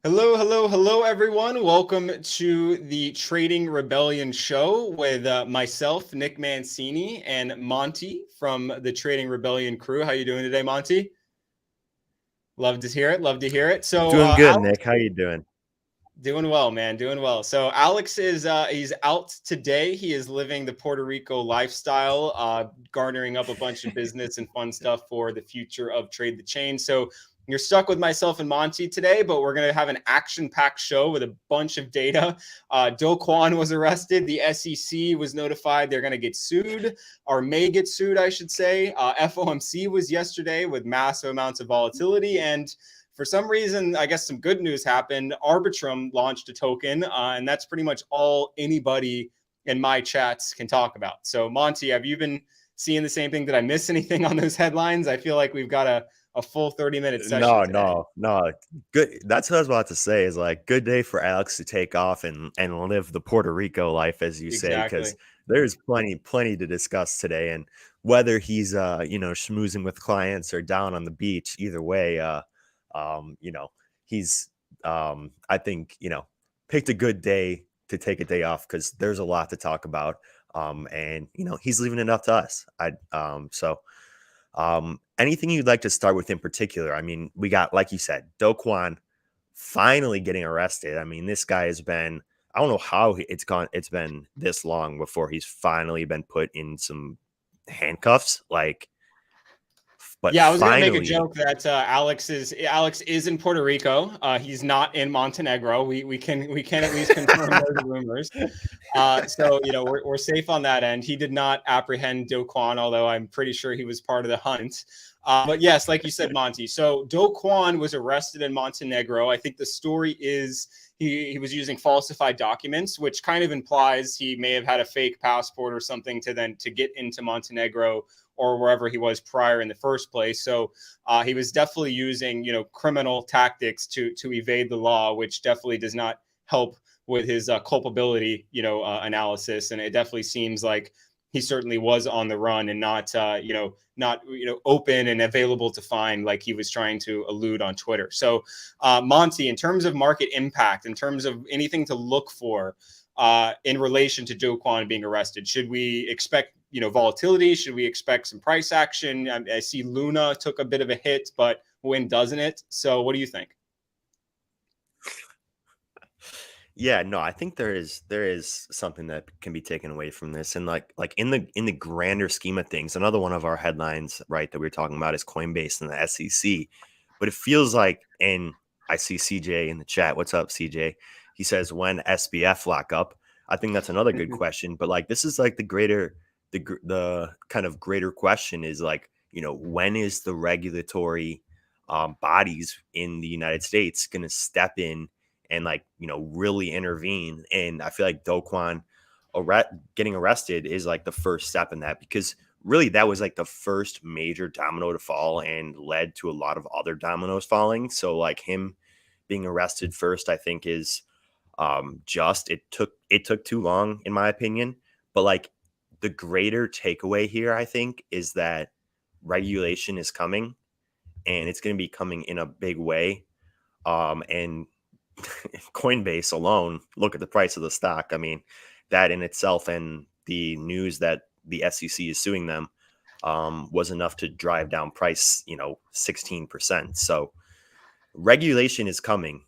Hello, hello, hello, everyone. Welcome to the Trading Rebellion show with myself, Nick Mancini, and Monty from the Trading Rebellion crew. How you doing today, Monty? Love to hear it. Love to hear it. So, Doing good, Alex, Nick. How you doing? doing well, man. Doing well. So, Alex is he's out today. He is living the Puerto Rico lifestyle, garnering up a bunch of business and fun stuff for the future of Trade the Chain. So, you're stuck with myself and Monty today, but we're going to have an action-packed show with a bunch of data. Dokwan was arrested. The SEC was notified they're going to get sued, or may get sued, I should say. FOMC was yesterday with massive amounts of volatility. And for some reason, I guess some good news happened. Arbitrum launched a token, and that's pretty much all anybody in my chats can talk about. So, Monty, have you been seeing the same thing? Did I miss anything on those headlines? I feel like we've got a full 30-minute session No, today. no, no. Good. That's what I was about to say. Is like good day for Alex to take off and live the Puerto Rico life, as you say, because Exactly. there's plenty to discuss today. And whether he's schmoozing with clients or down on the beach, either way, he's I think picked a good day to take a day off because there's a lot to talk about. And he's leaving it up to us. Anything you'd like to start with in particular? I mean, we got, like you said, Dokwan finally getting arrested. I mean, this guy has been, I don't know how it's been this long before he's finally been put in some handcuffs. But Yeah, I was gonna make a finally, joke that Alex is in Puerto Rico. He's not in Montenegro. We can at least confirm those rumors. So we're safe on that end. He did not apprehend Do Kwon, although I'm pretty sure he was part of the hunt. But yes, like you said, Monty. So Do Kwon was arrested in Montenegro. I think the story is he was using falsified documents, which kind of implies he may have had a fake passport or something to get into Montenegro or wherever he was prior in the first place. So he was definitely using, criminal tactics to evade the law, which definitely does not help with his culpability, analysis. And it definitely seems like he certainly was on the run and not open and available to find like he was trying to allude on Twitter. So, Monty, in terms of market impact, in terms of anything to look for in relation to Do Kwon being arrested, should we expect volatility? Should we expect some price action? I see Luna took a bit of a hit, but when doesn't it? So, what do you think? yeah, no, I think there is something that can be taken away from this, and like in the grander scheme of things, another one of our headlines, right, that we are talking about is Coinbase and the S.E.C. But it feels like, and I see CJ in the chat. What's up, CJ? He says when SBF lock up. I think that's another good question. But like this is like the kind of greater question is like when is the regulatory bodies in the United States going to step in and really intervene. And I feel like Dokwan getting arrested is like the first step in that, because really that was like the first major domino to fall and led to a lot of other dominoes falling. So like him being arrested first, I think is just it took too long in my opinion. But like the greater takeaway here, I think, is that regulation is coming, and it's going to be coming in a big way. And Coinbase alone, look at the price of the stock. I mean, that in itself and the news that the S.E.C is suing them was enough to drive down price, 16%. So regulation is coming.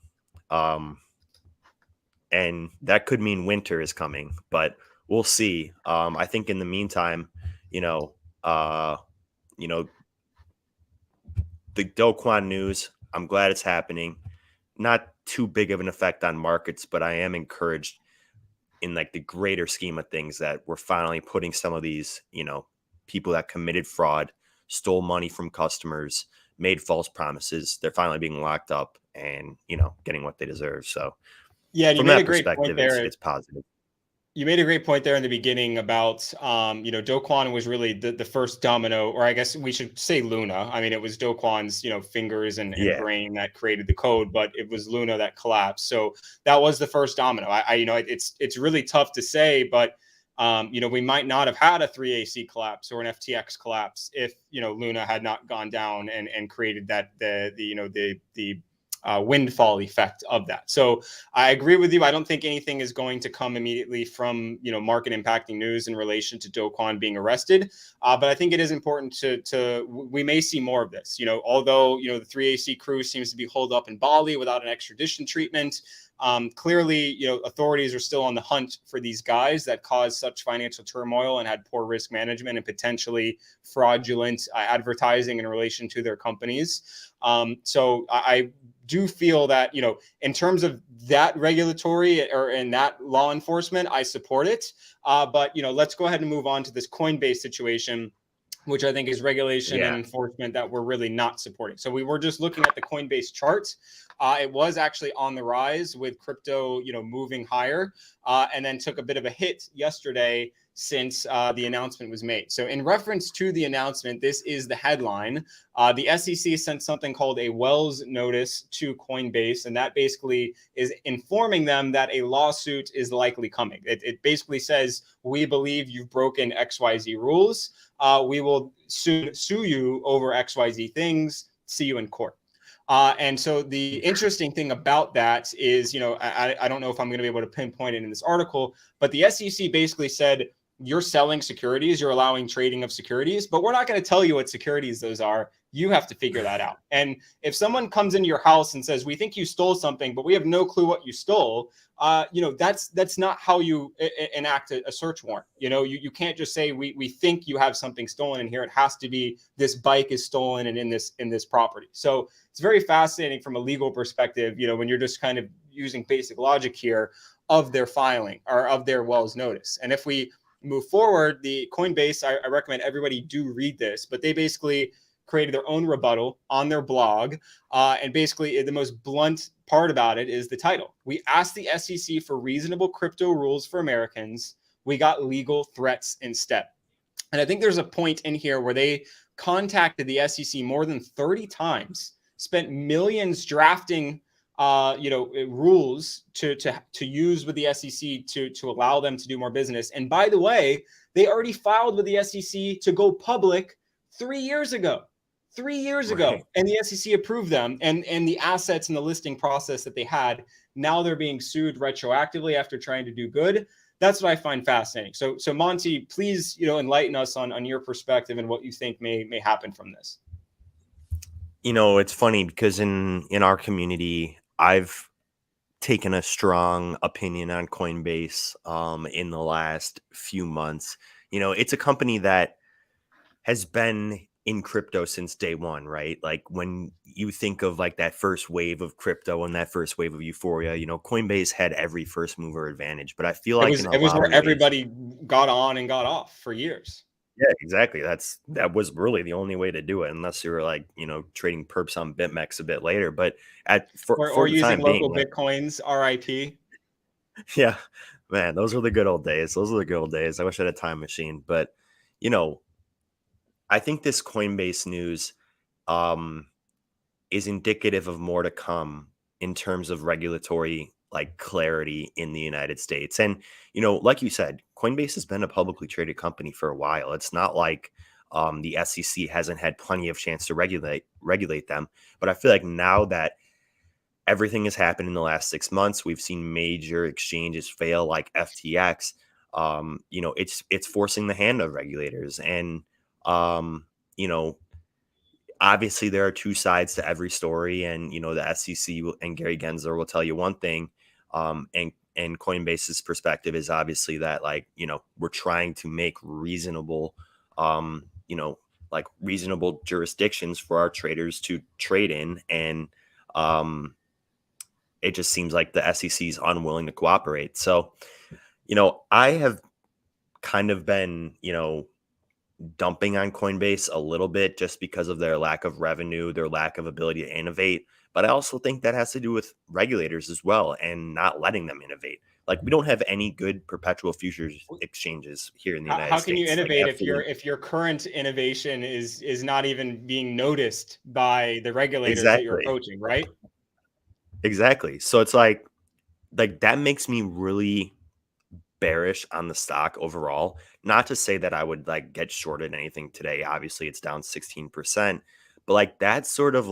And that could mean winter is coming, but we'll see. I think in the meantime, you know, uh, you know, the Do Kwon news, I'm glad it's happening. Not too big of an effect on markets, but I am encouraged in like the greater scheme of things that we're finally putting some of these, people that committed fraud, stole money from customers, made false promises. They're finally being locked up and, getting what they deserve. So Yeah, and you from made a that great point perspective, there. it's positive. You made a great point there in the beginning about, Do Kwon was really the first domino, or I guess we should say Luna. I mean, it was Do Kwon's, fingers and Yeah. brain that created the code, but it was Luna that collapsed. So that was the first domino. It's really tough to say, but we might not have had a 3AC collapse or an FTX collapse if Luna had not gone down and created that the windfall effect of that. So I agree with you. I don't think anything is going to come immediately from market impacting news in relation to Dokwan being arrested. But I think it is important to we may see more of this. Although the 3AC crew seems to be holed up in Bali without an extradition treatment. Clearly, authorities are still on the hunt for these guys that caused such financial turmoil and had poor risk management and potentially fraudulent advertising in relation to their companies. So I do feel that, in terms of that regulatory or in that law enforcement, I support it. But, let's go ahead and move on to this Coinbase situation, which I think is regulation and enforcement that we're really not supporting. So we were just looking at the Coinbase chart. It was actually on the rise with crypto, moving higher, and then took a bit of a hit yesterday since the announcement was made. So in reference to the announcement, this is the headline. The SEC sent something called a Wells notice to Coinbase, and that basically is informing them that a lawsuit is likely coming. It basically says, we believe you've broken XYZ rules. We will sue you over XYZ things. See you in court. And so the interesting thing about that is, I don't know if I'm going to be able to pinpoint it in this article, but the SEC basically said, you're selling securities, you're allowing trading of securities, but we're not going to tell you what securities those are. You have to figure that out. And if someone comes into your house and says, we think you stole something, but we have no clue what you stole, that's not how you enact a search warrant. You can't just say, we think you have something stolen in here. It has to be this bike is stolen and in this property. So it's very fascinating from a legal perspective, when you're just kind of using basic logic here of their filing or of their Wells notice. And if we move forward, the Coinbase, I recommend everybody do read this, but they basically created their own rebuttal on their blog. And basically the most blunt part about it is the title. We asked the SEC for reasonable crypto rules for Americans. We got legal threats instead. And I think there's a point in here where they contacted the SEC more than 30 times, spent millions drafting rules to use with the SEC to allow them to do more business. And by the way, they already filed with the SEC to go public 3 years ago. 3 years ago, and the SEC approved them and the assets and the listing process that they had. Now they're being sued retroactively after trying to do good. That's what I find fascinating. So Monty, please, enlighten us on your perspective and what you think may happen from this. It's funny because in our community, I've taken a strong opinion on Coinbase in the last few months. It's a company that has been in crypto since day one, right? Like when you think of like that first wave of crypto and that first wave of euphoria, Coinbase had every first mover advantage. But I feel like it was where everybody got on and got off for years. Yeah, exactly. That was really the only way to do it, unless you were like, trading perps on BitMEX a bit later. But for the using time local being, Bitcoins, RIP. Yeah, man, those were the good old days. Those are the good old days. I wish I had a time machine. But, I think this Coinbase news is indicative of more to come in terms of regulatory like clarity in the United States. And, like you said, Coinbase has been a publicly traded company for a while. It's not like the SEC hasn't had plenty of chance to regulate them. But I feel like now that everything has happened in the last 6 months, we've seen major exchanges fail like FTX. It's forcing the hand of regulators. And, obviously there are two sides to every story, and the SEC and Gary Gensler will tell you one thing, and Coinbase's perspective is obviously that we're trying to make reasonable reasonable jurisdictions for our traders to trade in, and it just seems like the SEC is unwilling to cooperate. So I have kind of been dumping on Coinbase a little bit just because of their lack of revenue, their lack of ability to innovate. But I also think that has to do with regulators as well and not letting them innovate. Like we don't have any good perpetual futures exchanges here in the United States. How can you innovate if your current innovation is not even being noticed by the regulators that you're approaching, right? Exactly. So it's like that makes me really bearish on the stock overall. Not to say that I would get shorted anything today. Obviously, it's down 16%, but that's sort of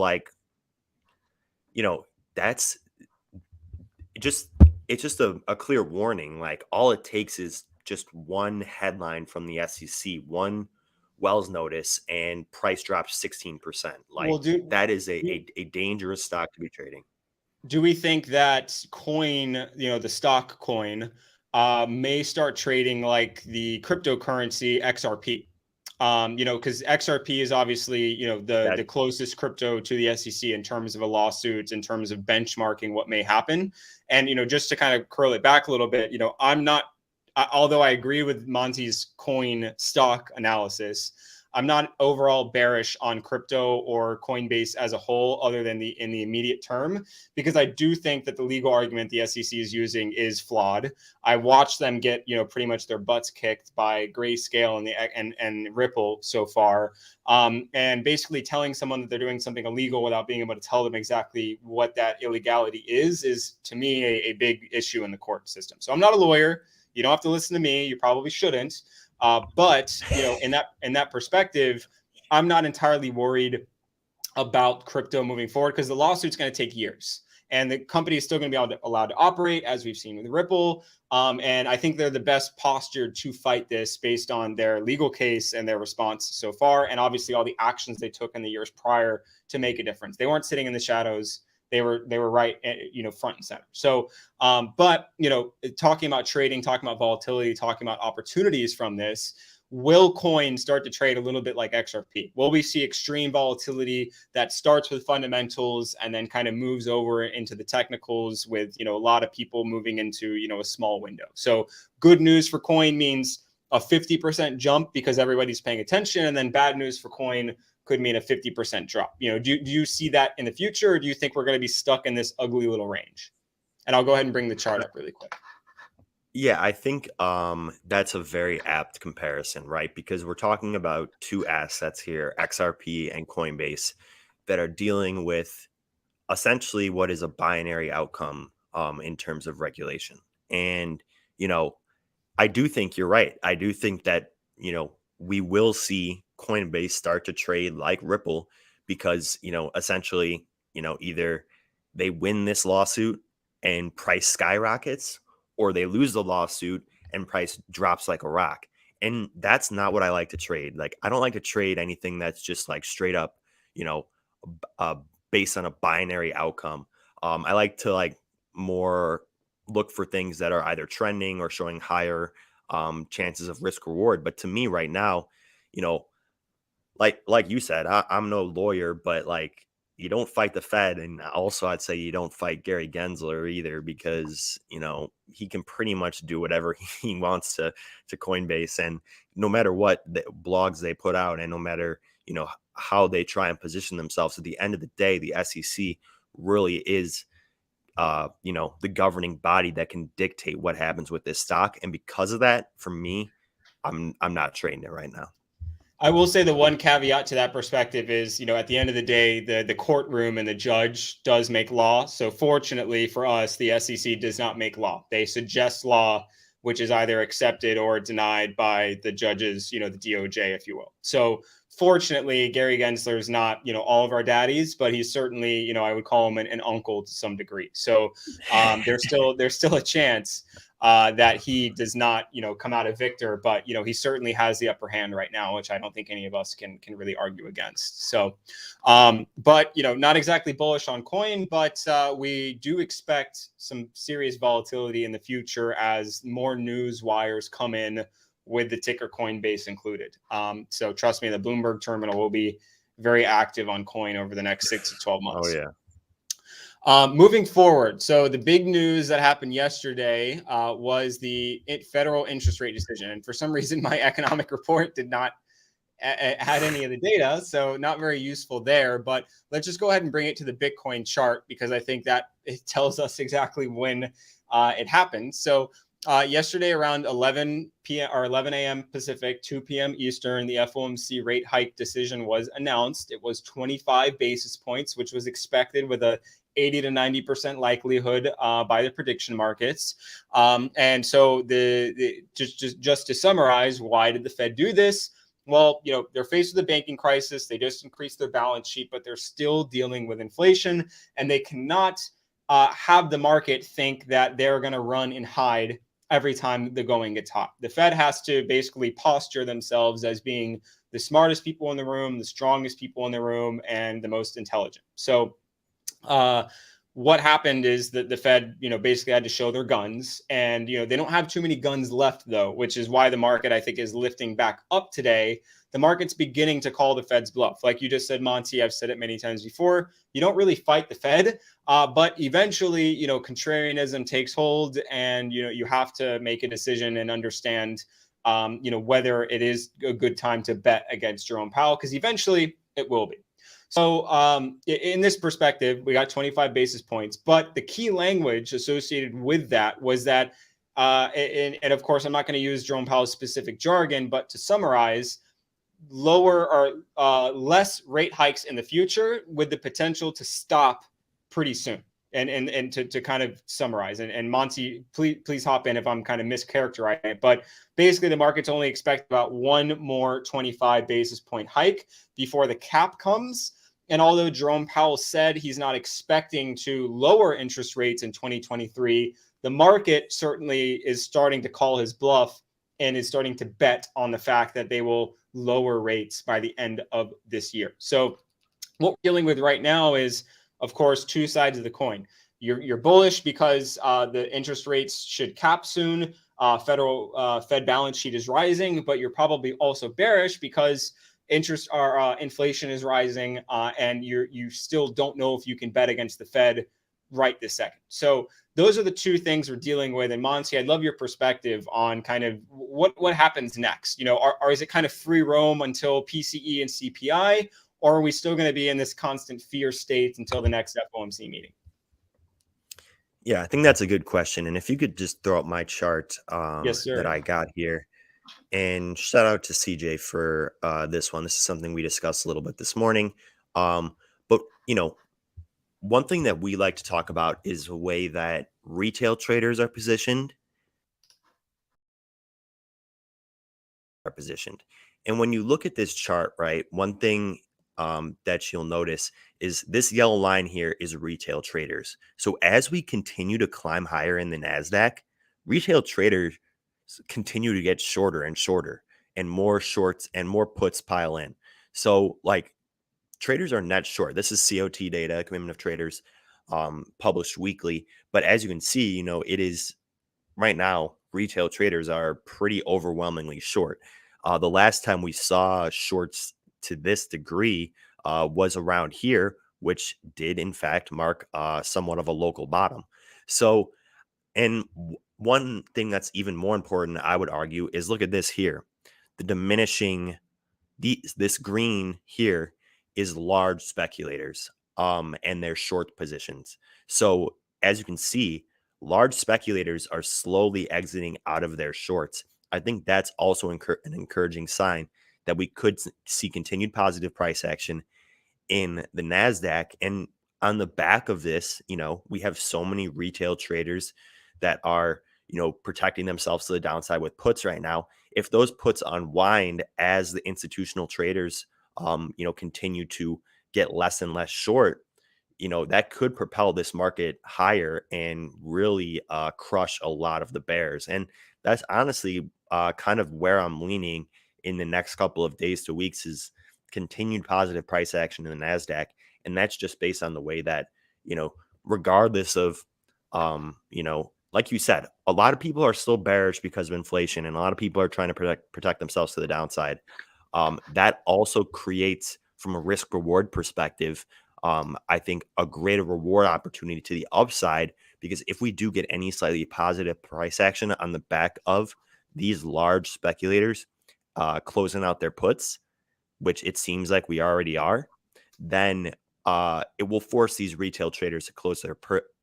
that's just it's just a clear warning. Like all it takes is just one headline from the SEC, one Wells notice, and price drops 16%. Well, Like that is a dangerous stock to be trading. do we think that coin, the stock coin, may start trading like the cryptocurrency XRP? Because XRP is obviously, That the closest crypto to the SEC in terms of a lawsuit, in terms of benchmarking what may happen. And, just to kind of curl it back a little bit, I'm not, although I agree with Monty's coin stock analysis, I'm not overall bearish on crypto or Coinbase as a whole, other than in the immediate term, because I do think that the legal argument the SEC is using is flawed. I watched them get, pretty much their butts kicked by Grayscale and Ripple so far, and basically telling someone that they're doing something illegal without being able to tell them exactly what that illegality is to me a big issue in the court system. So I'm not a lawyer. You don't have to listen to me. You probably shouldn't. But in that perspective, I'm not entirely worried about crypto moving forward, because the lawsuit's going to take years, and the company is still going to be allowed to operate, as we've seen with Ripple. And I think they're the best postured to fight this based on their legal case and their response so far, and obviously all the actions they took in the years prior to make a difference. They weren't sitting in the shadows. They were right, front and center. So, but talking about trading, talking about volatility, talking about opportunities from this, will coin start to trade a little bit like XRP? Will we see extreme volatility that starts with fundamentals and then kind of moves over into the technicals with, a lot of people moving into, a small window? So good news for coin means a 50% jump because everybody's paying attention. And then bad news for coin could mean a 50% drop. Do you see that in the future, or do you think we're going to be stuck in this ugly little range? And I'll go ahead and bring the chart up really quick. Yeah, I think that's a very apt comparison, right? Because we're talking about two assets here, XRP and Coinbase, that are dealing with essentially what is a binary outcome in terms of regulation. And, I do think you're right. I do think that, we will see Coinbase start to trade like Ripple because, essentially, either they win this lawsuit and price skyrockets, or they lose the lawsuit and price drops like a rock. And that's not what I like to trade. Like, I don't like to trade anything that's just like straight up, you know, uh, based on a binary outcome. I like to like more look for things that are either trending or showing higher chances of risk reward. But to me right now, you know, like you said, I'm no lawyer, but like you don't fight the Fed, and also I'd say you don't fight Gary Gensler either, because he can pretty much do whatever he wants to Coinbase, and no matter what the blogs they put out, and no matter how they try and position themselves, at the end of the day, the SEC really is the governing body that can dictate what happens with this stock, and because of that, for me, I'm not trading it right now. I will say the one caveat to that perspective is, at the end of the day, the courtroom and the judge does make law. So fortunately for us, the SEC does not make law. They suggest law, which is either accepted or denied by the judges, the DOJ, if you will. So fortunately, Gary Gensler is not, all of our daddies, but he's certainly, I would call him an uncle to some degree. So there's still a chance that he does not, come out a victor, but he certainly has the upper hand right now, which I don't think any of us can really argue against. So, but not exactly bullish on coin, but we do expect some serious volatility in the future as more news wires come in with the ticker Coinbase included. So trust me, the Bloomberg terminal will be very active on coin over the next 6 to 12 months. Oh yeah. Moving forward, so the big news that happened yesterday was the federal interest rate decision. And for some reason, my economic report did not add any of the data, so not very useful there. But let's just go ahead and bring it to the Bitcoin chart, because I think that it tells us exactly when it happened. So yesterday around 11 p.m. or 11 a.m. Pacific, 2 p.m. Eastern, the FOMC rate hike decision was announced. It was 25 basis points, which was expected with a 80 to 90% likelihood by the prediction markets. And so just to summarize, why did the Fed do this? Well, they're faced with a banking crisis. They just increased their balance sheet, but they're still dealing with inflation, and they cannot have the market think that they're going to run and hide every time the going gets hot. The Fed has to basically posture themselves as being the smartest people in the room, the strongest people in the room, and the most intelligent. So what happened is that the Fed, basically had to show their guns, and they don't have too many guns left though, which is why the market, I think, is lifting back up today. The market's beginning to call the Fed's bluff. Like you just said, Monty, I've said it many times before. You don't really fight the Fed, but eventually, contrarianism takes hold, and you have to make a decision and understand, whether it is a good time to bet against Jerome Powell, because eventually it will be. So in this perspective, we got 25 basis points, but the key language associated with that was that, and of course, I'm not going to use Jerome Powell's specific jargon, but to summarize, lower or less rate hikes in the future with the potential to stop pretty soon. And to kind of summarize, and Monty, please hop in if I'm kind of mischaracterizing it, but basically the market's only expect about one more 25 basis point hike before the cap comes. And although Jerome Powell said he's not expecting to lower interest rates in 2023, the market certainly is starting to call his bluff and is starting to bet on the fact that they will lower rates by the end of this year. So what we're dealing with right now is, of course, two sides of the coin. You're bullish because the interest rates should cap soon. Fed balance sheet is rising, but you're probably also bearish because inflation is rising, and you still don't know if you can bet against the Fed right this second. So those are the two things we're dealing with. And Monty, I'd love your perspective on kind of what happens next. Or is it kind of free roam until PCE and CPI, or are we still going to be in this constant fear state until the next FOMC meeting? Yeah, I think that's a good question. And if you could just throw up my chart Yes, sir. that I got here. And shout out to CJ for this one. This is something we discussed a little bit this morning. But, one thing that we like to talk about is the way that retail traders are positioned. And when you look at this chart, right, one thing that you'll notice is this yellow line here is retail traders. So as we continue to climb higher in the NASDAQ, retail traders continue to get shorter and shorter, and more shorts and more puts pile in. So like traders are net short. This is COT data, Commitment of Traders, published weekly. But as you can see, it is right now, retail traders are pretty overwhelmingly short. The last time we saw shorts to this degree was around here, which did in fact mark somewhat of a local bottom. So, and one thing that's even more important, I would argue, is look at this here. The diminishing, this green here is large speculators and their short positions. So as you can see, large speculators are slowly exiting out of their shorts. I think that's also an encouraging sign that we could see continued positive price action in the NASDAQ. And on the back of this, we have so many retail traders that are, protecting themselves to the downside with puts right now. If those puts unwind as the institutional traders, continue to get less and less short, that could propel this market higher and really crush a lot of the bears. And that's honestly kind of where I'm leaning in the next couple of days to weeks, is continued positive price action in the NASDAQ. And that's just based on the way that, regardless of, like you said, a lot of people are still bearish because of inflation, and a lot of people are trying to protect themselves to the downside. That also creates, from a risk reward perspective, I think a greater reward opportunity to the upside, because if we do get any slightly positive price action on the back of these large speculators closing out their puts, which it seems like we already are, then it will force these retail traders to close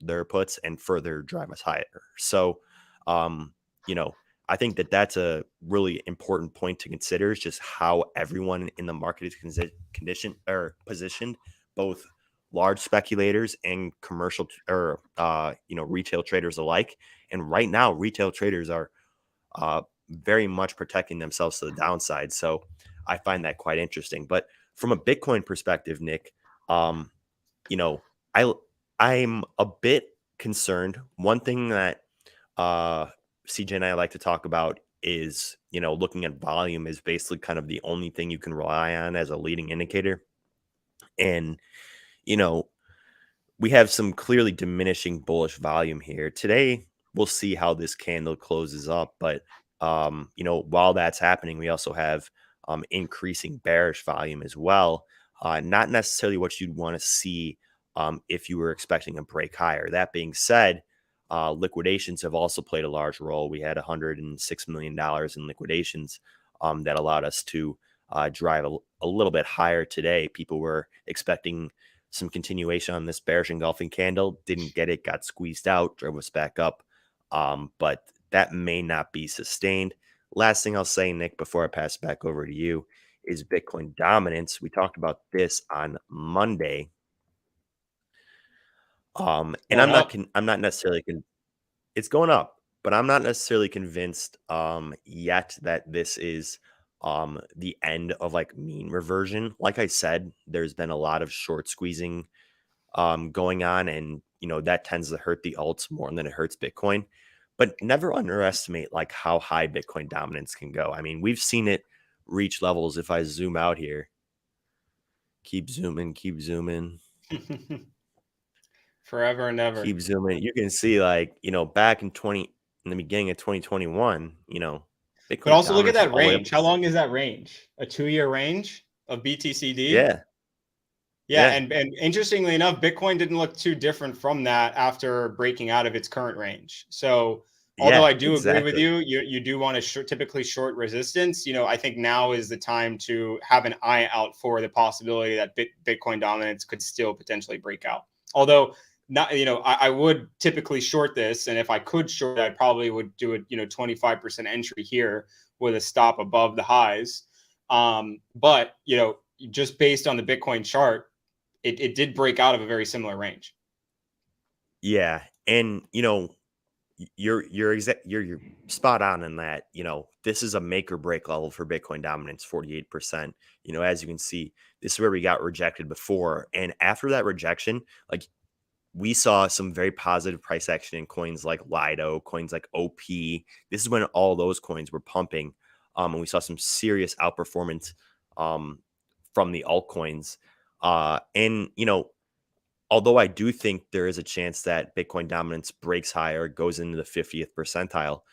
their puts and further drive us higher. So, I think that that's a really important point to consider, is just how everyone in the market is conditioned or positioned, both large speculators and commercial or retail traders alike. And right now, retail traders are very much protecting themselves to the downside. So I find that quite interesting. But from a Bitcoin perspective, Nick, I I'm a bit concerned. One thing that uh, CJ and I like to talk about is, looking at volume is basically kind of the only thing you can rely on as a leading indicator. And, you know, we have some clearly diminishing bullish volume here. Today, we'll see how this candle closes up. But, while that's happening, we also have increasing bearish volume as well. Not necessarily what you'd want to see if you were expecting a break higher. That being said, liquidations have also played a large role. We had $106 million in liquidations that allowed us to drive a little bit higher today. People were expecting some continuation on this bearish engulfing candle. Didn't get it, got squeezed out, drove us back up. But that may not be sustained. Last thing I'll say, Nick, before I pass it back over to you, is Bitcoin dominance. We talked about this on Monday. And Going up. I'm not necessarily it's going up, but I'm not necessarily convinced yet that this is the end of like mean reversion. Like I said, there's been a lot of short squeezing going on, and that tends to hurt the alts more than it hurts Bitcoin. But never underestimate like how high Bitcoin dominance can go. I mean, we've seen it reach levels. If I zoom out here, keep zooming, Forever and ever. keep zooming. You can see like back in the beginning of 2021, But Bitcoin also look at dominance was that all the way up range. to How long is that range? A 2-year range of BTCD? yeah, Yeah, yeah, and interestingly enough, Bitcoin didn't look too different from that after breaking out of its current range. So, although yeah, I do agree with exactly. you do want to typically short resistance. I think now is the time to have an eye out for the possibility that Bitcoin dominance could still potentially break out. Although not, I would typically short this, and if I could short, I probably would do it, 25% entry here with a stop above the highs. But just based on the Bitcoin chart, it did break out of a very similar range. Yeah, and you're spot on in that. This is a make or break level for Bitcoin dominance, 48%. As you can see, this is where we got rejected before, and after that rejection, like we saw some very positive price action in coins like Lido, coins like OP. This is when all those coins were pumping, and we saw some serious outperformance from the altcoins. And although I do think there is a chance that Bitcoin dominance breaks higher, goes into the 50th percentile,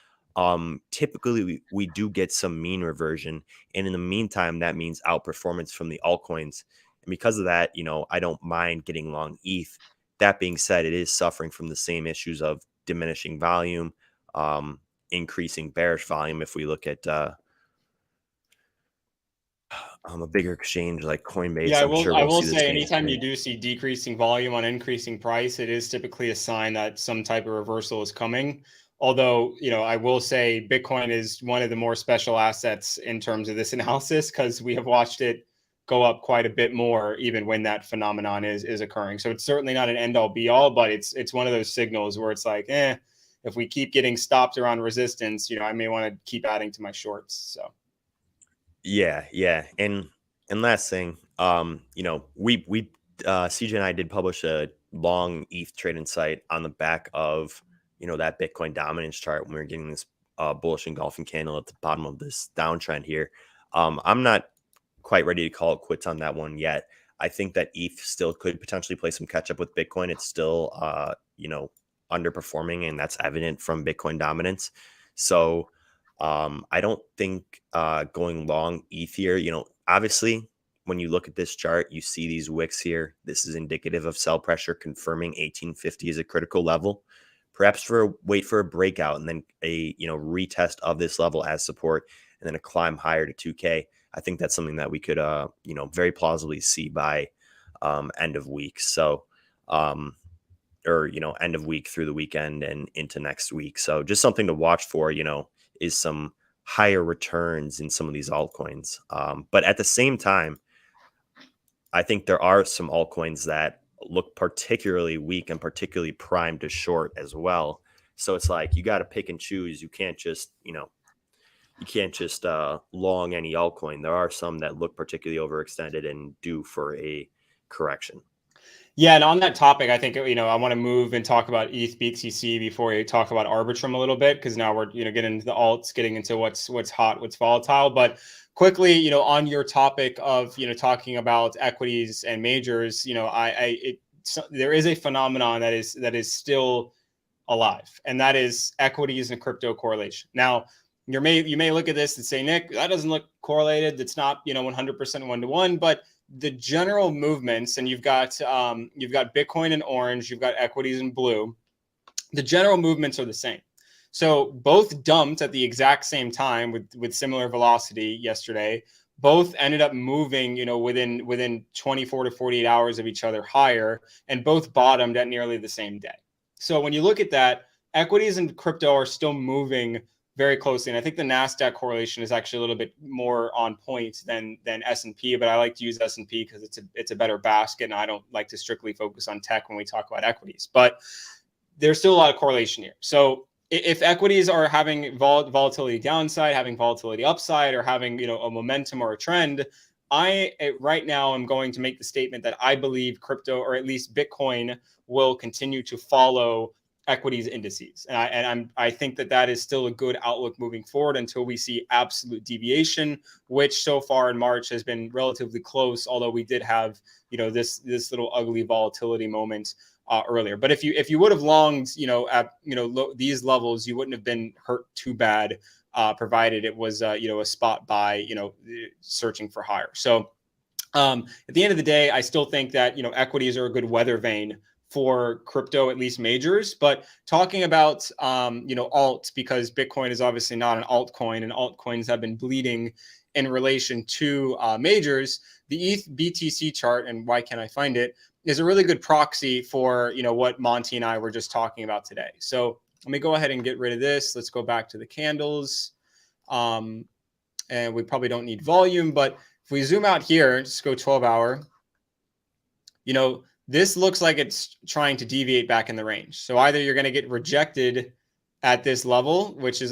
typically we do get some mean reversion. And in the meantime, that means outperformance from the altcoins. And because of that, I don't mind getting long ETH. That being said, it is suffering from the same issues of diminishing volume, increasing bearish volume. If we look at a bigger exchange like Yeah, Coinbase, I I'm will sure I we'll will see the say same anytime you thing. do see decreasing volume on increasing price, it is typically a sign that some type of reversal is coming. Although, I will say Bitcoin is one of the more special assets in terms of this analysis because we have watched it go up quite a bit more even when that phenomenon is occurring. So it's certainly not an end all be all, but it's one of those signals where it's like, if we keep getting stopped around resistance, I may want to keep adding to my shorts. So Yeah, yeah. And last thing, we CJ and I did publish a long ETH trade insight on the back of that Bitcoin dominance chart when we were getting this bullish engulfing candle at the bottom of this downtrend here. I'm not quite ready to call it quits on that one yet. I think that ETH still could potentially play some catch up with Bitcoin. It's still underperforming, and that's evident from Bitcoin dominance. So I don't think going long ETH here, obviously when you look at this chart, you see these wicks here. This is indicative of sell pressure confirming 1850 is a critical level. Perhaps wait for a breakout and then a retest of this level as support and then a climb higher to 2K. I think that's something that we could very plausibly see by end of week. So or end of week through the weekend and into next week. So just something to watch for, is some higher returns in some of these altcoins. But at the same time, I think there are some altcoins that look particularly weak and particularly primed to short as well. So it's like you got to pick and choose. You can't just, long any altcoin. There are some that look particularly overextended and due for a correction. Yeah, and on that topic, I think I want to move and talk about ETH BTC before we talk about Arbitrum a little bit, because now we're getting into the alts, getting into what's hot, what's volatile. But quickly, on your topic of talking about equities and majors, there is a phenomenon that is still alive, and that is equities and crypto correlation. Now, you may look at this and say, Nick, that doesn't look correlated. That's not 100% one to one, but the general movements, and you've got Bitcoin in orange, you've got equities in blue. The general movements are the same. So both dumped at the exact same time with similar velocity yesterday. Both ended up moving, within 24 to 48 hours of each other higher, and both bottomed at nearly the same day. So when you look at that, equities and crypto are still moving very closely, and I think the Nasdaq correlation is actually a little bit more on point than S&P. But I like to use S&P because it's a better basket, and I don't like to strictly focus on tech when we talk about equities. But there's still a lot of correlation here. So if equities are having volatility downside, having volatility upside, or having a momentum or a trend, I right now am going to make the statement that I believe crypto, or at least Bitcoin, will continue to follow equities indices, and I think that is still a good outlook moving forward until we see absolute deviation, which so far in March has been relatively close. Although we did have this little ugly volatility moment earlier. But if you would have longed at these levels, you wouldn't have been hurt too bad, provided it was a spot buy, searching for higher. So at the end of the day, I still think that equities are a good weather vane for crypto, at least majors. But talking about alts, because Bitcoin is obviously not an altcoin, and altcoins have been bleeding in relation to majors. The ETH BTC chart, and why can't I find it, is a really good proxy for what Monty and I were just talking about today. So let me go ahead and get rid of this. Let's go back to the candles, and we probably don't need volume, but if we zoom out here, just go 12-hour, this looks like it's trying to deviate back in the range. So either you're going to get rejected at this level, which is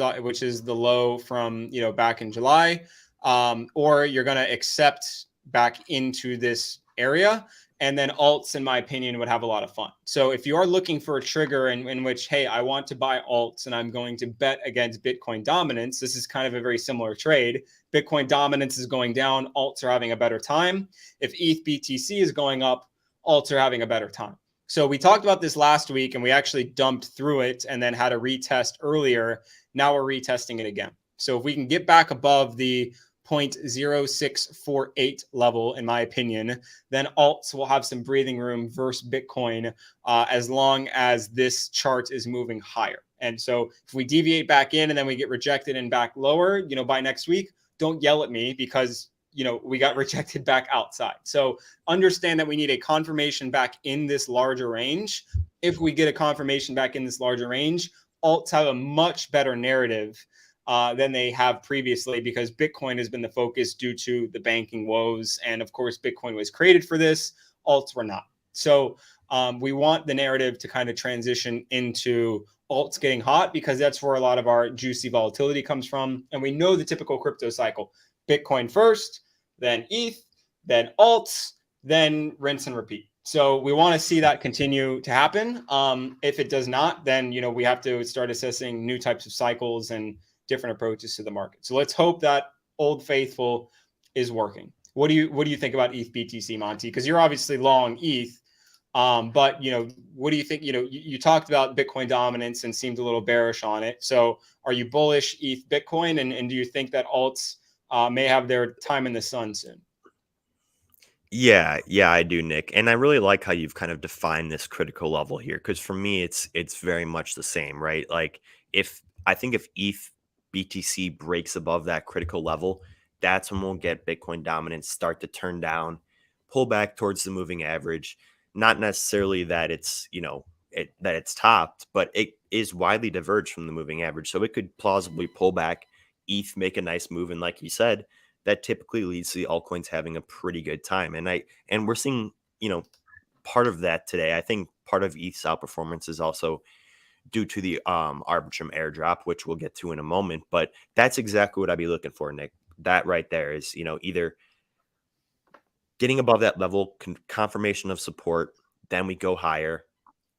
the low from back in July, or you're going to accept back into this area. And then alts, in my opinion, would have a lot of fun. So if you are looking for a trigger in which, hey, I want to buy alts and I'm going to bet against Bitcoin dominance, this is kind of a very similar trade. Bitcoin dominance is going down, alts are having a better time. If ETH BTC is going up, alts are having a better time. So we talked about this last week, and we actually dumped through it and then had a retest earlier. Now we're retesting it again. So if we can get back above the 0.0648 level, in my opinion, then alts will have some breathing room versus Bitcoin, as long as this chart is moving higher. And so if we deviate back in and then we get rejected and back lower, by next week, don't yell at me because we got rejected back outside. So understand that we need a confirmation back in this larger range. If we get a confirmation back in this larger range, alts have a much better narrative than they have previously, because Bitcoin has been the focus due to the banking woes. And of course, Bitcoin was created for this. Alts were not. So we want the narrative to kind of transition into alts getting hot, because that's where a lot of our juicy volatility comes from. And we know the typical crypto cycle: Bitcoin first, then ETH, then alts, then rinse and repeat. So we want to see that continue to happen. If it does not, then we have to start assessing new types of cycles and different approaches to the market. So let's hope that Old Faithful is working. What do you think about ETH BTC, Monty? Because you're obviously long ETH, but what do you think? You talked about Bitcoin dominance and seemed a little bearish on it. So are you bullish ETH Bitcoin, and do you think that alts may have their time in the sun soon? Yeah, I do, Nick. And I really like how you've kind of defined this critical level here, because for me it's very much the same, right? Like, if ETH BTC breaks above that critical level, that's when we'll get Bitcoin dominance start to turn down, pull back towards the moving average. Not necessarily that it's, that it's topped, but it is widely diverged from the moving average. So it could plausibly pull back, ETH make a nice move, and like you said, that typically leads to the altcoins having a pretty good time. And we're seeing, part of that today. I think part of ETH's outperformance is also due to the Arbitrum airdrop, which we'll get to in a moment. But that's exactly what I'd be looking for, Nick. That right there is, either getting above that level, confirmation of support, then we go higher.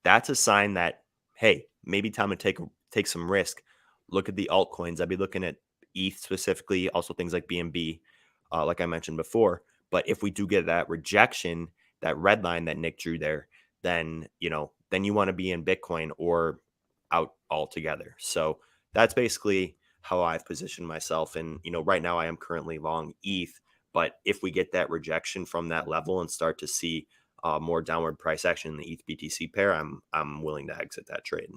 That's a sign that, hey, maybe time to take some risk. Look at the altcoins. I'd be looking at ETH specifically, also things like BNB, like I mentioned before. But if we do get that rejection, that red line that Nick drew there, then then you want to be in Bitcoin or out altogether. So that's basically how I've positioned myself. And right now I am currently long ETH. But if we get that rejection from that level and start to see more downward price action in the ETH BTC pair, I'm willing to exit that trade.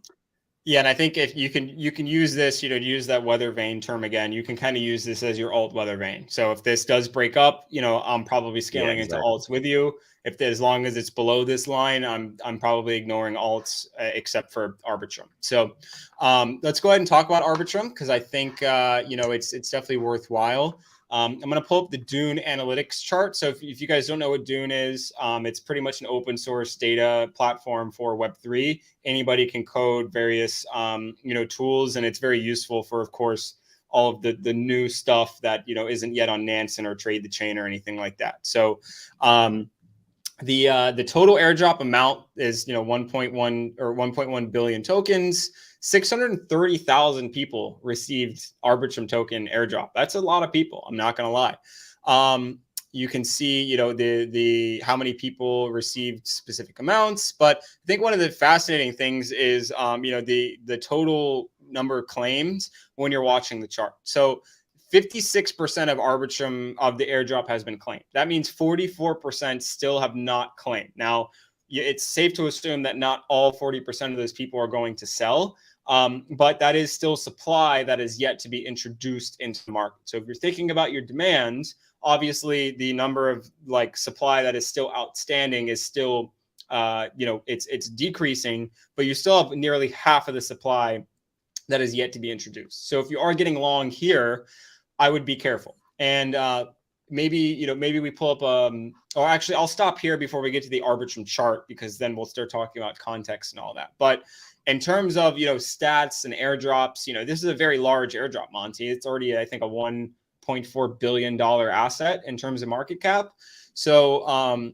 Yeah, and I think if you can use this, to use that weather vane term again, you can kind of use this as your alt weather vane. So if this does break up, I'm probably scaling into alts with you. As long as it's below this line, I'm probably ignoring alts except for Arbitrum. So let's go ahead and talk about Arbitrum because I think it's definitely worthwhile. I'm going to pull up the Dune analytics chart. So if you guys don't know what Dune is, it's pretty much an open source data platform for Web3. Anybody can code various, tools, and it's very useful for, of course, all of the new stuff that, isn't yet on Nansen or Trade the Chain or anything like that. So the total airdrop amount is 1.1 or 1.1 billion tokens. 630,000 people received Arbitrum token airdrop. That's a lot of people. I'm not going to lie. You can see, the how many people received specific amounts. But I think one of the fascinating things is, the total number of claims when you're watching the chart. So 56% of Arbitrum of the airdrop has been claimed. That means 44% still have not claimed. Now, it's safe to assume that not all 40% of those people are going to sell. But that is still supply that is yet to be introduced into the market. So if you're thinking about your demands, obviously the number of supply that is still outstanding is still, it's decreasing, but you still have nearly half of the supply that is yet to be introduced. So if you are getting long here, I would be careful. And maybe we pull up, or actually I'll stop here before we get to the Arbitrum chart, because then we'll start talking about context and all that. But in terms of, stats and airdrops, this is a very large airdrop, Monty. It's already, I think, a $1.4 billion asset in terms of market cap. So,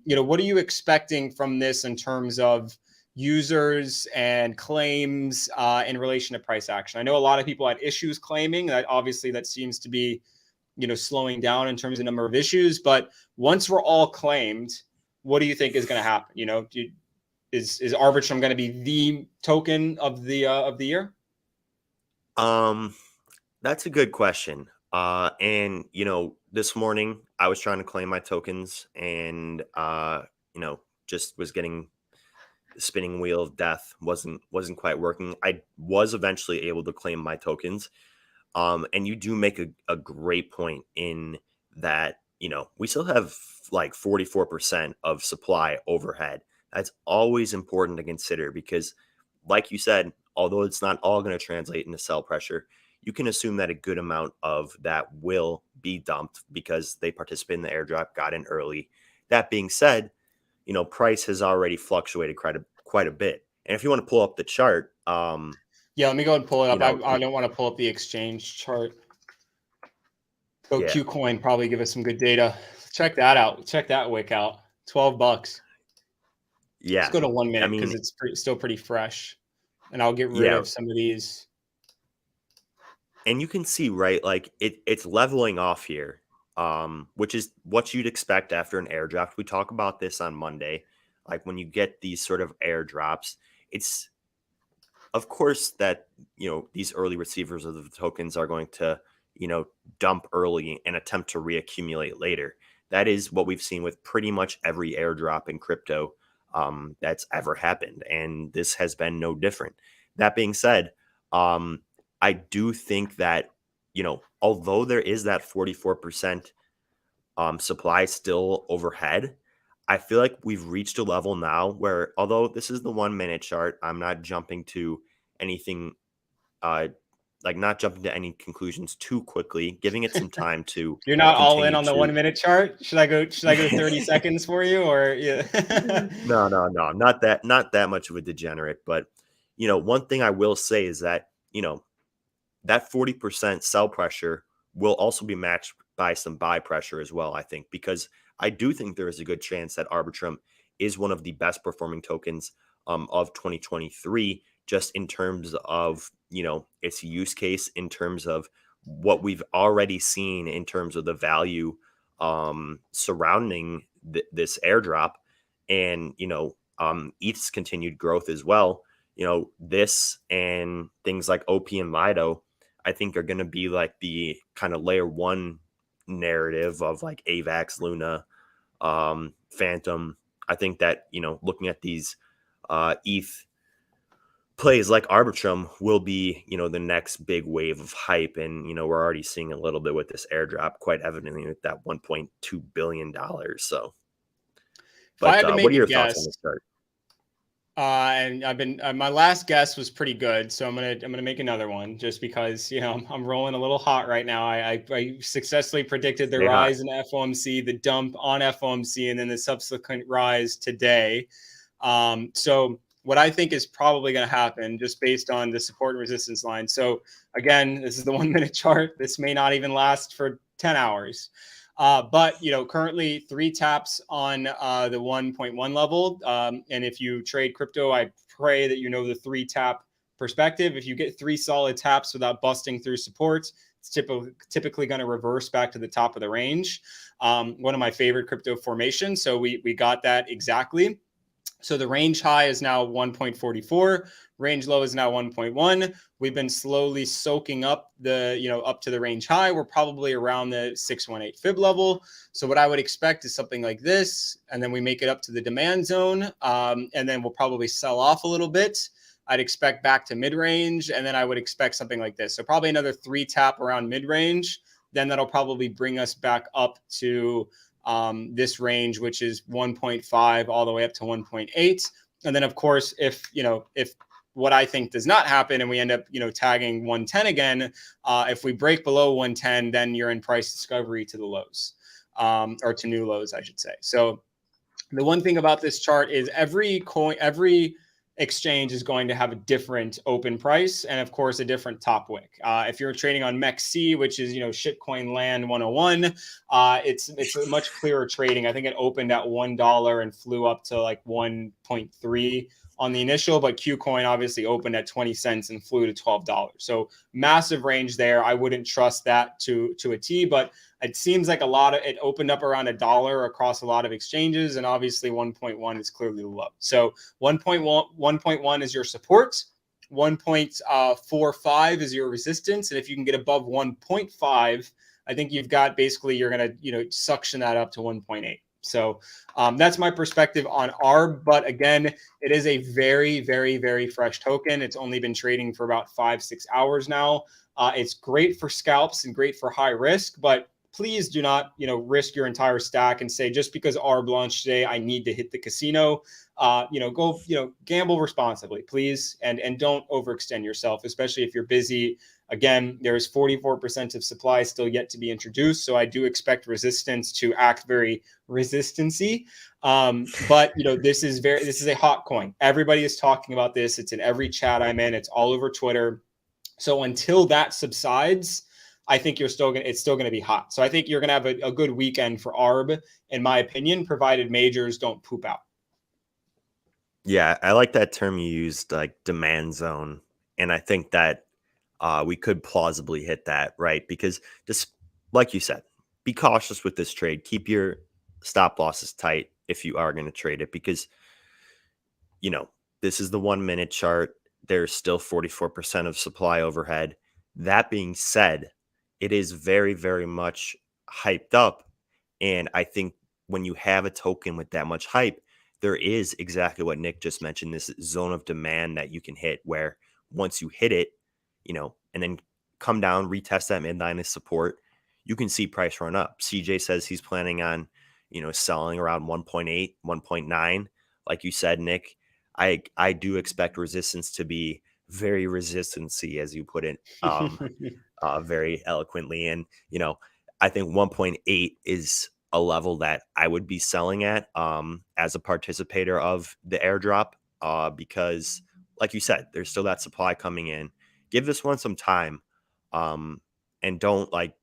what are you expecting from this in terms of users and claims in relation to price action? I know a lot of people had issues claiming that. Obviously, that seems to be, slowing down in terms of number of issues. But once we're all claimed, what do you think is going to happen? Is Arbitrum going to be the token of the year? That's a good question. And this morning I was trying to claim my tokens, and just was getting the spinning wheel of death. wasn't quite working. I was eventually able to claim my tokens. And you do make a great point in that, we still have like 44% of supply overhead. That's always important to consider because, like you said, although it's not all going to translate into sell pressure, you can assume that a good amount of that will be dumped because they participate in the airdrop, got in early. That being said, price has already fluctuated quite a bit. And if you want to pull up the chart, yeah, let me go and pull it up. I don't want to pull up the exchange chart. Go Qcoin, probably give us some good data. Check that out. Check that wick out. $12. Yeah. Let's go to 1 minute because it's still pretty fresh. And I'll get rid of some of these. And you can see, right, like it's leveling off here, which is what you'd expect after an airdrop. We talk about this on Monday. Like when you get these sort of airdrops, it's of course that, these early receivers of the tokens are going to, dump early and attempt to reaccumulate later. That is what we've seen with pretty much every airdrop in crypto that's ever happened. And this has been no different. That being said, I do think that, although there is that 44% supply still overhead, I feel like we've reached a level now where, although this is the 1 minute chart, I'm not jumping to anything, not jumping to any conclusions too quickly, giving it some time to. You're not all in on the 1 minute chart. Should I go 30 seconds for you, or yeah? No, not that much of a degenerate. But one thing I will say is that that 40% sell pressure will also be matched by some buy pressure as well, I think, because I do think there is a good chance that Arbitrum is one of the best performing tokens of 2023, just in terms of, its use case, in terms of what we've already seen in terms of the value surrounding this airdrop, and ETH's continued growth as well. This and things like OP and Lido, I think, are going to be like the kind of layer one narrative of like AVAX, Luna, Phantom. I think that, looking at these ETH plays like Arbitrum will be, the next big wave of hype. And, we're already seeing a little bit with this airdrop, quite evidently with that $1.2 billion. So, If I but had to what make are a your thoughts on guess, this chart? and I've been my last guess was pretty good, so I'm gonna make another one just because I'm rolling a little hot right now. I successfully predicted the Stay hot. rise in FOMC, the dump on FOMC, and then the subsequent rise today. So what I think is probably going to happen, just based on the support and resistance line. So again, this is the 1 minute chart. This may not even last for 10 hours. But currently 3 taps on the 1.1 level. And if you trade crypto, I pray that the 3 tap perspective. If you get 3 solid taps without busting through support, it's typically going to reverse back to the top of the range. One of my favorite crypto formations. So we got that exactly. So the range high is now 1.44. Range low is now 1.1. We've been slowly soaking up up to the range high. We're probably around the 618 fib level. So what I would expect is something like this, and then we make it up to the demand zone, and then we'll probably sell off a little bit. I'd expect back to mid-range, and then I would expect something like this. So probably another 3 tap around mid-range. Then that'll probably bring us back up to this range, which is 1.5 all the way up to 1.8. And then, of course, if what I think does not happen and we end up, tagging 110 again, if we break below 110, then you're in price discovery to the lows, or to new lows, I should say. So the one thing about this chart is every exchange is going to have a different open price and, of course, a different top wick. If you're trading on MEXC, which is shitcoin land 101, it's a much clearer trading. I think it opened at $1 and flew up to like 1.3 on the initial, but KuCoin obviously opened at 20 cents and flew to $12. So massive range there. I wouldn't trust that to a T, but it seems like it opened up around $1 across a lot of exchanges, and obviously 1.1 is clearly low. So 1.1 is your support, 1.45 is your resistance, and if you can get above 1.5, I think you've got basically you're going to suction that up to 1.8. So that's my perspective on ARB. But again, it is a very, very, very fresh token. It's only been trading for about 5-6 hours now. It's great for scalps and great for high risk, but please do not, risk your entire stack and say, just because ARB launched today, I need to hit the casino. Go, gamble responsibly, please. And don't overextend yourself, especially if you're busy. Again, there's 44% of supply still yet to be introduced. So I do expect resistance to act very resistancy. But this is a hot coin. Everybody is talking about this. It's in every chat I'm in. It's all over Twitter. So until that subsides, I think it's still going to be hot. So I think you're going to have a good weekend for ARB, in my opinion, provided majors don't poop out. Yeah, I like that term you used, like demand zone. And I think that we could plausibly hit that, right? Because just like you said, be cautious with this trade. Keep your stop losses tight if you are going to trade it, because, this is the 1 minute chart. There's still 44% of supply overhead. That being said, it is very, very much hyped up. And I think when you have a token with that much hype, there is exactly what Nick just mentioned, this zone of demand that you can hit, where once you hit it, and then come down, retest that midline as support, you can see price run up. CJ says he's planning on, selling around 1.8, 1.9. Like you said, Nick, I do expect resistance to be very resistancy, as you put it, very eloquently. And, I think 1.8 is a level that I would be selling at as a participator of the airdrop, because like you said, there's still that supply coming in. Give this one some time, and don't, like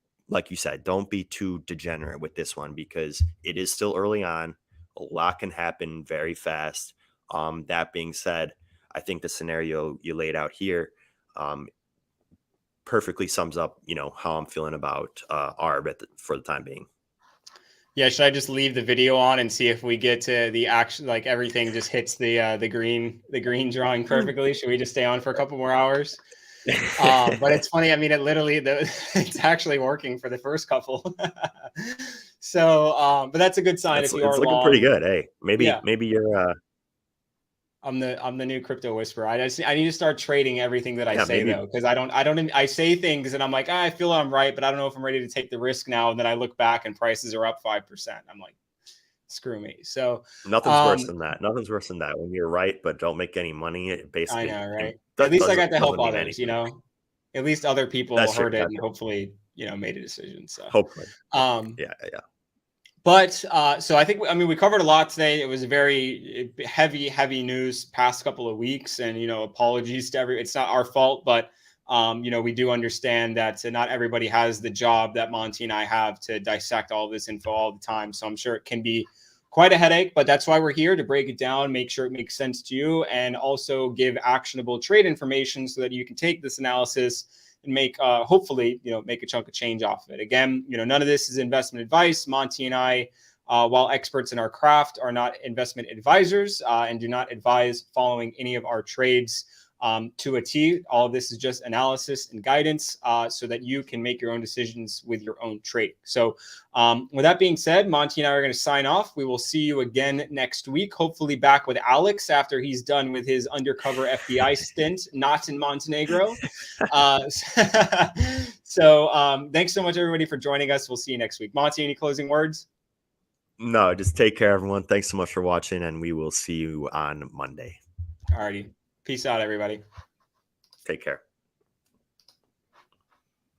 you said, don't be too degenerate with this one, because it is still early on. A lot can happen very fast. That being said, I think the scenario you laid out here perfectly sums up, how I'm feeling about ARB for the time being. Yeah, should I just leave the video on and see if we get to the action, like everything just hits the green drawing perfectly? Should we just stay on for a couple more hours? But it's funny. I mean, it's actually working for the first couple. So, but that's a good sign if you It's are looking pretty long. good. Hey, Yeah, maybe you're I'm the new crypto whisperer. I need to start trading everything that I yeah, say maybe though, because I say things and I'm like, I feel I'm right, but I don't know if I'm ready to take the risk now. And then I look back and prices are up 5%. I'm like, screw me. So, nothing's worse um, than that. Nothing's worse than that. When you're right but don't make any money, it I basically know, right? At that least I got to help doesn't mean others, anything. at least other people That's true. heard it That's and true. hopefully, made a decision. So, Hopefully. um, Yeah, yeah. But so I think, I mean, we covered a lot today. It was very heavy news past couple of weeks, and apologies to it's not our fault, but we do understand that not everybody has the job that Monty and I have to dissect all this info all the time. So I'm sure it can be quite a headache, but that's why we're here to break it down, make sure it makes sense to you, and also give actionable trade information so that you can take this analysis and make hopefully make a chunk of change off of it. Again, none of this is investment advice. Monty and I, while experts in our craft, are not investment advisors and do not advise following any of our trades to a T. All of this is just analysis and guidance so that you can make your own decisions with your own trading. So with that being said, Monty and I are going to sign off. We will see you again next week, hopefully back with Alex after he's done with his undercover FBI stint, not in Montenegro. So thanks so much, everybody, for joining us. We'll see you next week. Monty, any closing words? No, just take care, everyone. Thanks so much for watching, and we will see you on Monday. Alrighty. Peace out, everybody. Take care.